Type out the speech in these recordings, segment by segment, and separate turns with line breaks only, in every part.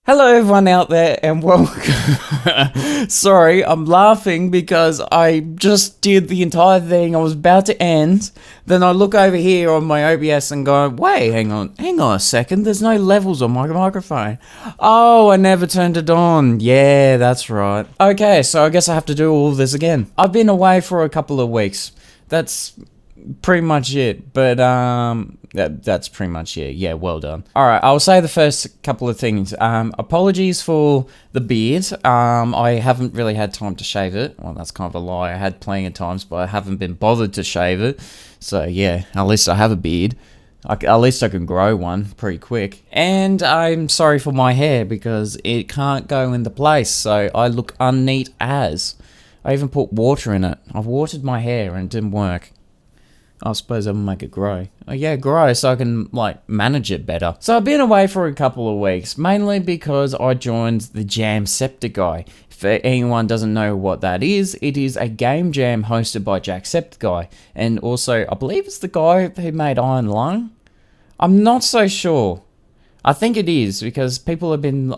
Hello, everyone out there, and welcome. Sorry, I'm laughing because I just did the entire thing. I was about to end. Then I look over here on my OBS and go, wait, hang on a second. There's no levels on my microphone. Oh, I never turned it on. Yeah, that's right. Okay, so I guess I have to do all this again. I've been away for a couple of weeks. That's pretty much it, but that's pretty much it. Yeah, well done. All right, I'll say the first couple of things. Apologies for the beard. I haven't really had time to shave it. Well, that's kind of a lie. I had plenty of times, but I haven't been bothered to shave it. So yeah, at least I have a beard. At least I can grow one pretty quick. And I'm sorry for my hair because it can't go into place, so I look unneat as. I even put water in it. I've watered my hair and it didn't work. I suppose I'll make it grow. Oh yeah, grow so I can, manage it better. So I've been away for a couple of weeks, mainly because I joined the Jacksepticeye. If anyone doesn't know what that is, it is a game jam hosted by Jacksepticeye. And also, I believe it's the guy who made Iron Lung. I'm not so sure. I think it is, because people have been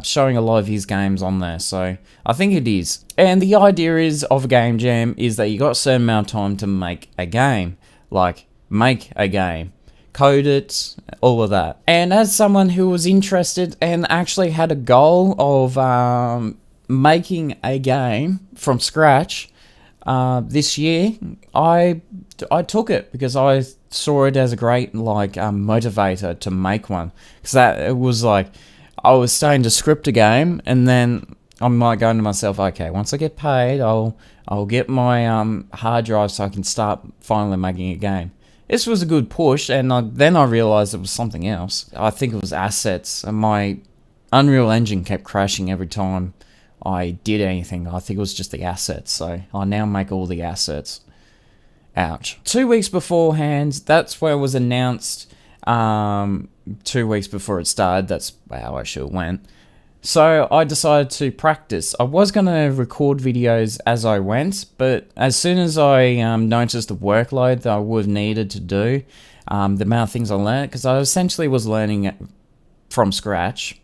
showing a lot of his games on there, so I think it is. And the idea is of a game jam is that you got a certain amount of time to make a game, make a game, code it, all of that. And as someone who was interested and actually had a goal of making a game from scratch this year, I took it because I saw it as a great motivator to make one, because it was I was starting to script a game, and then I'm going to myself, okay, once I get paid, I'll get my hard drive so I can start finally making a game. This was a good push, and then I realized it was something else. I think it was assets, and my Unreal Engine kept crashing every time I did anything. I think it was just the assets, so I now make all the assets. Ouch. 2 weeks beforehand, that's where it was announced. 2 weeks before it started, that's how I sure went. So I decided to practice. I was going to record videos as I went, but as soon as I noticed the workload that I would have needed to do, the amount of things I learned, because I essentially was learning it from scratch.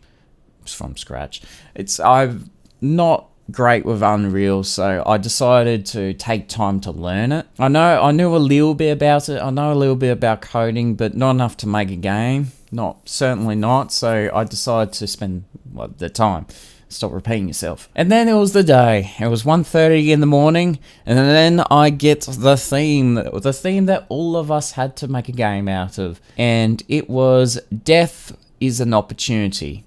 I'm not great with Unreal, so I decided to take time to learn it. I knew a little bit about it. I know a little bit about coding, but not enough to make a game. Certainly not. So I decided to spend the time. Stop repeating yourself. And then it was the day. It was 1:30 in the morning, and then I get the theme that all of us had to make a game out of, and it was Death is an Opportunity.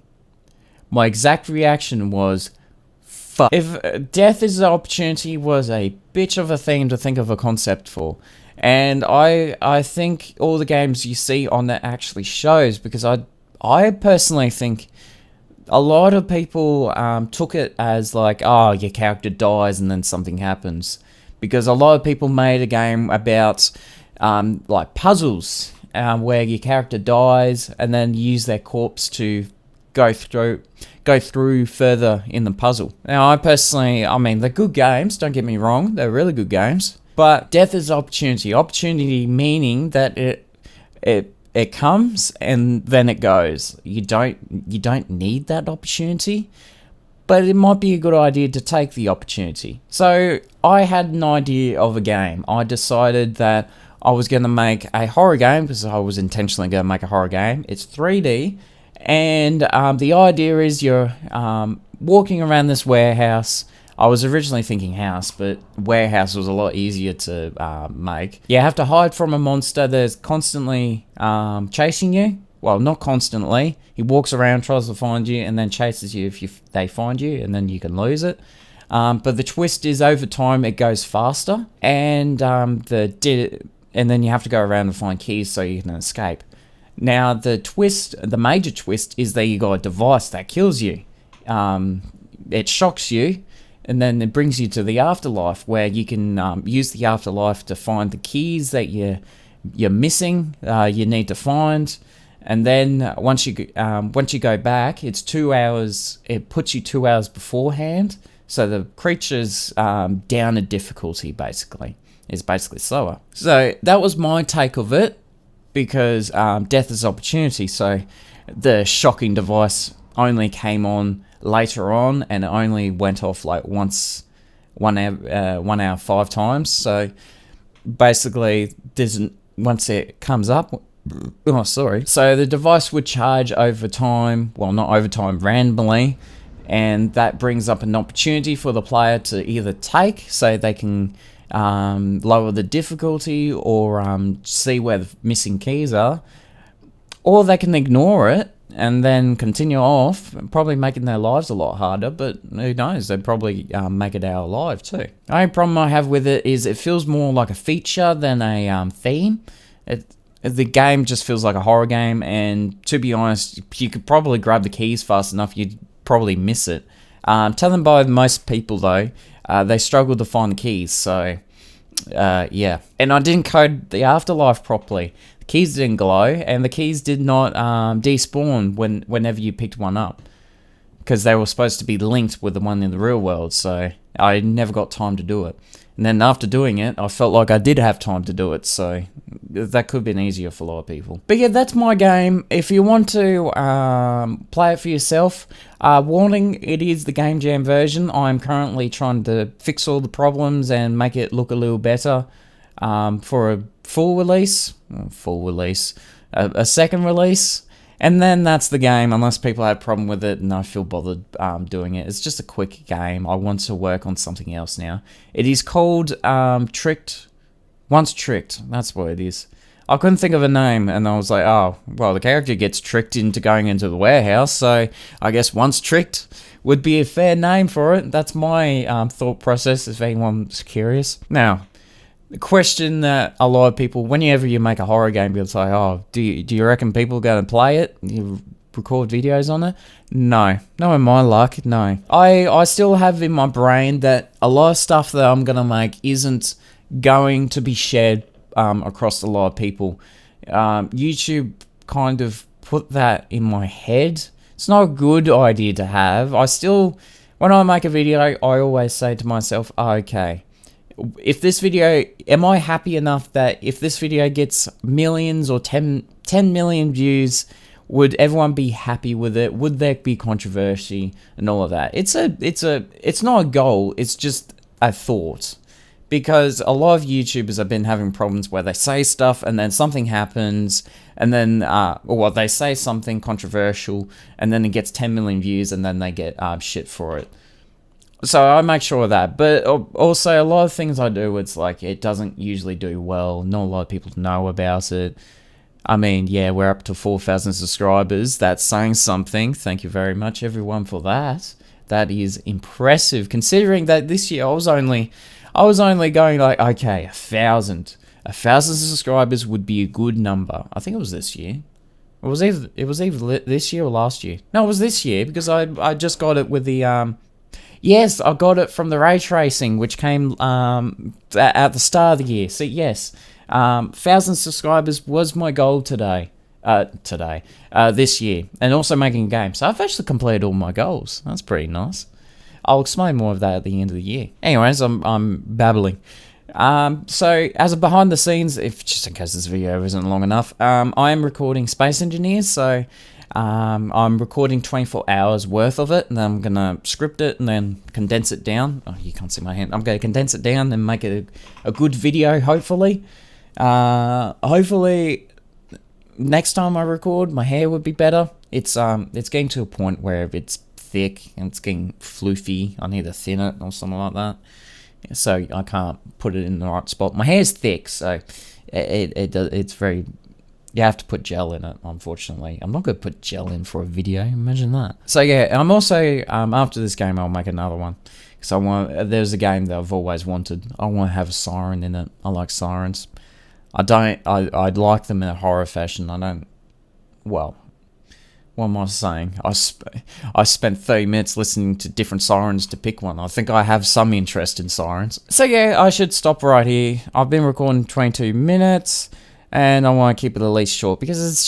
My exact reaction was, fuck. If Death is an Opportunity was a bitch of a theme to think of a concept for. And I think all the games you see on that actually shows, because I personally think a lot of people took it as your character dies and then something happens. Because a lot of people made a game about puzzles where your character dies and then use their corpse to go through further in the puzzle. Now, I personally, they're good games, don't get me wrong, they're really good games. But Death is Opportunity. Opportunity meaning that it comes and then it goes. You don't need that opportunity, but it might be a good idea to take the opportunity. So I had an idea of a game. I decided that I was going to make a horror game, because I was intentionally going to make a horror game. It's 3D. And the idea is you're walking around this warehouse. I was originally thinking house, but warehouse was a lot easier to make. You have to hide from a monster that's constantly chasing you. Well, not constantly. He walks around, tries to find you, and then chases you if they find you, and then you can lose it. But the twist is, over time, it goes faster, and and then you have to go around and find keys so you can escape. Now, the major twist is that you got a device that kills you. It shocks you, and then it brings you to the afterlife, where you can use the afterlife to find the keys that you're missing, you need to find. And then once you go back, it's 2 hours. It puts you 2 hours beforehand, so the creature's down a difficulty, basically. It's basically slower. So that was my take of it, because Death is Opportunity. So the shocking device only came on later on, and it only went off like once, 1 hour 5 times. So basically, once it comes up, oh sorry, so the device would charge over time, well not over time, randomly, and that brings up an opportunity for the player to either take, so they can lower the difficulty, or see where the missing keys are, or they can ignore it and then continue off, probably making their lives a lot harder, but who knows, they'd probably make it out alive too. The only problem I have with it is it feels more like a feature than a theme. The game just feels like a horror game, and to be honest, you could probably grab the keys fast enough, you'd probably miss it. Telling by most people though, they struggle to find the keys, so yeah. And I didn't code the afterlife properly. The keys didn't glow, and the keys did not despawn whenever you picked one up, because they were supposed to be linked with the one in the real world, so I never got time to do it. And then after doing it, I felt like I did have time to do it, so that could have been easier for a lot of people. But yeah, that's my game. If you want to play it for yourself, warning, it is the Game Jam version. I'm currently trying to fix all the problems and make it look a little better for a full release, a second release. And then that's the game, unless people have a problem with it and I feel bothered doing it. It's just a quick game. I want to work on something else now. It is called Tricked. Once Tricked. That's what it is. I couldn't think of a name, and I was like, oh, well, the character gets tricked into going into the warehouse, so I guess Once Tricked would be a fair name for it. That's my thought process, if anyone's curious. Now, the question that a lot of people, whenever you make a horror game, you'll say, oh, do you reckon people are going to play it? You record videos on it? No. No, in my luck, no. I still have in my brain that a lot of stuff that I'm going to make isn't going to be shared across a lot of people. YouTube kind of put that in my head. It's not a good idea to have. When I make a video, I always say to myself, oh, okay, if this video, am I happy enough that if this video gets millions or 10 million views, would everyone be happy with it? Would there be controversy and all of that? It's not a goal, it's just a thought. Because a lot of YouTubers have been having problems where they say stuff and then something happens, and then they say something controversial and then it gets 10 million views and then they get shit for it. So I make sure of that. But also a lot of things I do, it's like it doesn't usually do well. Not a lot of people know about it. I mean, yeah, we're up to 4,000 subscribers. That's saying something. Thank you very much, everyone, for that. That is impressive, considering that this year I was only going like, okay, 1,000 subscribers would be a good number. I think it was this year. It was either this year or last year. No, it was this year, because I just got it with the yes, I got it from the ray tracing, which came at the start of the year. So yes, 1,000 subscribers was my goal this year, and also making a game. So I've actually completed all my goals. That's pretty nice. I'll explain more of that at the end of the year. Anyways, I'm babbling. So as a behind the scenes, just in case this video isn't long enough, I am recording Space Engineers, so I'm recording 24 hours worth of it, and then I'm gonna script it and then condense it down. Oh, you can't see my hand. I'm gonna condense it down and make it a good video, hopefully. Hopefully next time I record, my hair would be better. It's getting to a point where it's thick and it's getting floofy. I need to thin it or something like that, so I can't put it in the right spot. My hair's thick, so it's very, you have to put gel in it, unfortunately. I'm not going to put gel in for a video, imagine that. So yeah, I'm also, after this game I'll make another one, because there's a game that I've always wanted. I want to have a siren in it. I like sirens. I'd like them in a horror fashion. Well, what am I saying? I spent 30 minutes listening to different sirens to pick one. I think I have some interest in sirens. So yeah, I should stop right here. I've been recording 22 minutes, and I want to keep it at least short, because it's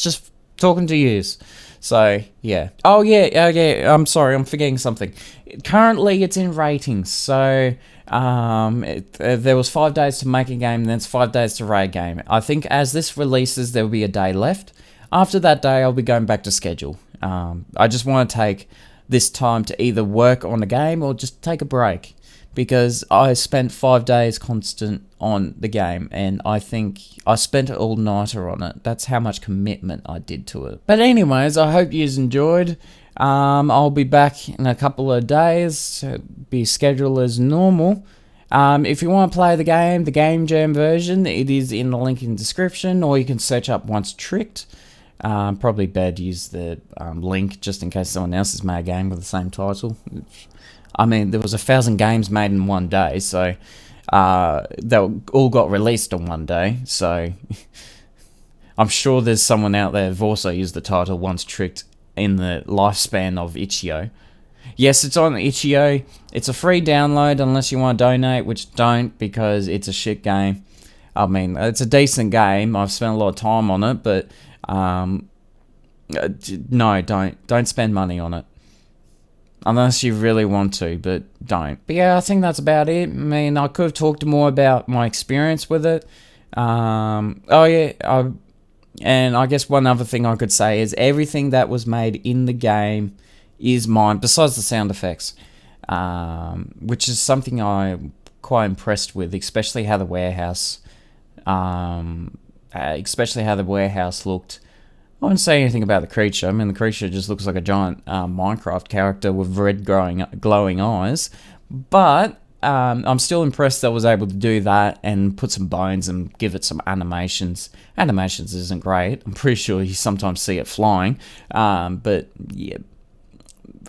just talking to yous. So yeah. Oh yeah, I'm sorry, I'm forgetting something. Currently it's in ratings, so there was 5 days to make a game, and then it's 5 days to rate a game. I think as this releases, there will be a day left. After that day, I'll be going back to schedule. I just want to take this time to either work on the game or just take a break, because I spent 5 days constant on the game, and I think I spent an all-nighter on it. That's how much commitment I did to it. But anyways, I hope you enjoyed. I'll be back in a couple of days, be scheduled as normal. If you want to play the Game Jam version, it is in the link in the description, or you can search up Once Tricked. Probably better to use the link, just in case someone else has made a game with the same title. I mean, there was 1,000 games made in one day, so they all got released on one day, so I'm sure there's someone out there who've also used the title Once Tricked in the lifespan of Itch.io. Yes, it's on Itch.io. It's a free download unless you want to donate, which don't, because it's a shit game. I mean, it's a decent game. I've spent a lot of time on it, but no, don't spend money on it. Unless you really want to, but don't. But yeah, I think that's about it. I mean, I could have talked more about my experience with it. And I guess one other thing I could say is everything that was made in the game is mine, besides the sound effects, which is something I'm quite impressed with, especially how the warehouse looked. I wouldn't say anything about the creature. I mean, the creature just looks like a giant Minecraft character with red glowing eyes. But I'm still impressed that I was able to do that and put some bones and give it some animations. Animations isn't great. I'm pretty sure you sometimes see it flying. But yeah,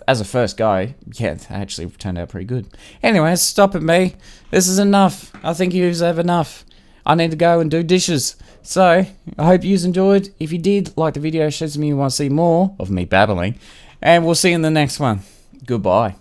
as a first go, yeah, it actually turned out pretty good. Anyways, stop at me. This is enough. I think you've have enough. I need to go and do dishes. So, I hope you enjoyed. If you did, like the video, shows me you want to see more of me babbling. And we'll see you in the next one. Goodbye.